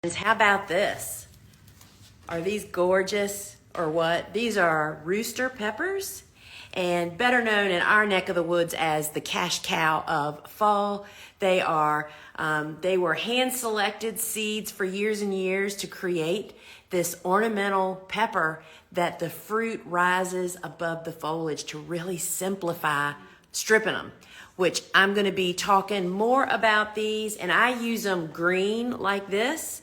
How about this? Are these gorgeous or what? These are rooster peppers, and better known in our neck of the woods as the cash cow of fall. They were hand-selected seeds for years and years to create this ornamental pepper that the fruit rises above the foliage to really simplify stripping them, which I'm going to be talking more about these. And I use them green like this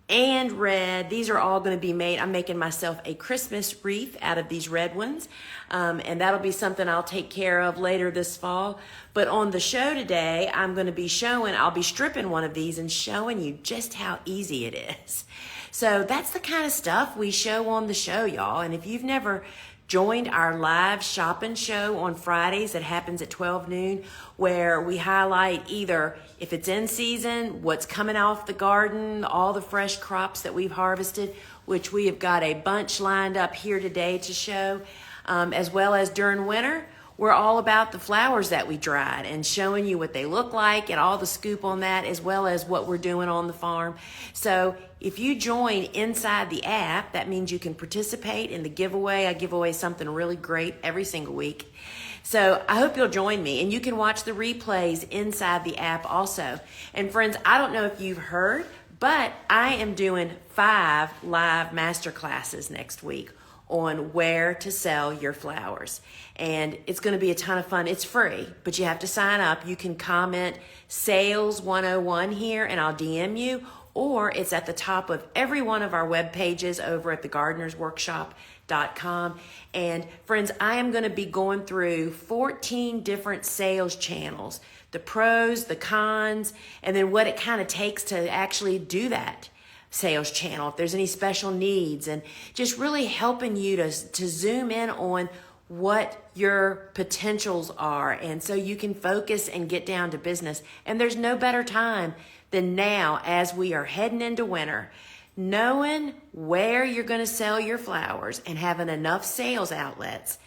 and red. These are all going to be made. I'm making myself a Christmas wreath out of these red ones. And that'll be something I'll take care of later this fall. But on the show today, I'll be stripping one of these and showing you just how easy it is. So that's the kind of stuff we show on the show, y'all. And if you've never joined our live shopping show on Fridays that happens at 12 noon, where we highlight either if it's in season, what's coming off the garden, all the fresh crops that we've harvested, which we have got a bunch lined up here today to show, as well as during winter. We're all about the flowers that we dried and showing you what they look like and all the scoop on that, as well as what we're doing on the farm. So if you join inside the app, that means you can participate in the giveaway. I give away something really great every single week. So I hope you'll join me, and you can watch the replays inside the app also. And friends, I don't know if you've heard, but I am doing 5 live masterclasses next week on where to sell your flowers. And it's going to be a ton of fun. It's free, but you have to sign up. You can comment Sales 101 here and I'll DM you, or it's at the top of every one of our web pages over at thegardenersworkshop.com. And friends, I am going to be going through 14 different sales channels, the pros, the cons, and then what it kind of takes to actually do that sales channel, if there's any special needs, and just really helping you to zoom in on what your potentials are, and so you can focus and get down to business. And there's no better time than now, as we are heading into winter. Knowing where you're going to sell your flowers and having enough sales outlets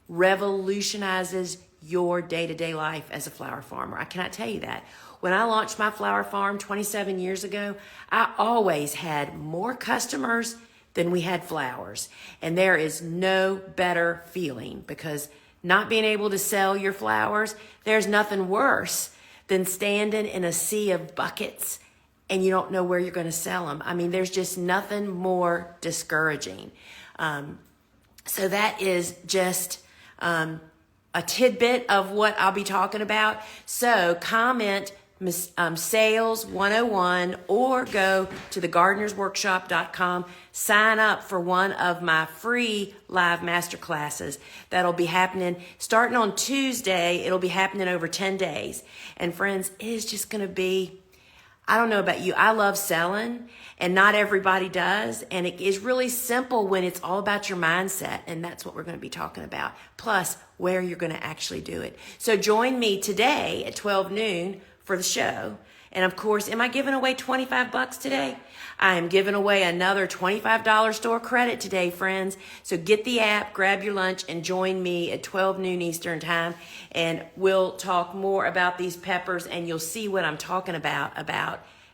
revolutionizes your day-to-day life as a flower farmer. I cannot tell you that. When I launched my flower farm 27 years ago, I always had more customers than we had flowers. And there is no better feeling, because not being able to sell your flowers, there's nothing worse than standing in a sea of buckets and you don't know where you're going to sell them. I mean, there's just nothing more discouraging. So that is just a tidbit of what I'll be talking about. So comment Sales 101 or go to thegardenersworkshop.com. Sign up for one of my free live masterclasses that'll be happening starting on Tuesday. It'll be happening over 10 days. And friends, it is just going to be, I don't know about you, I love selling, and not everybody does. And it is really simple when it's all about your mindset. And that's what we're going to be talking about. Plus, where you're going to actually do it. So join me today at 12 noon for the show. And of course, am I giving away $25 today? I am giving away another $25 store credit today, friends. So get the app, grab your lunch, and join me at 12 noon Eastern time. And we'll talk more about these peppers, and you'll see what I'm talking about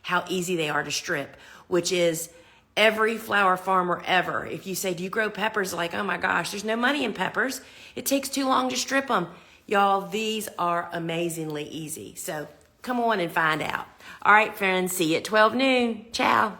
how easy they are to strip, which is every flower farmer ever. If you say, do you grow peppers? Like, oh my gosh, there's no money in peppers. It takes too long to strip them. Y'all, these are amazingly easy. So come on and find out. All right, friends, see you at 12 noon. Ciao.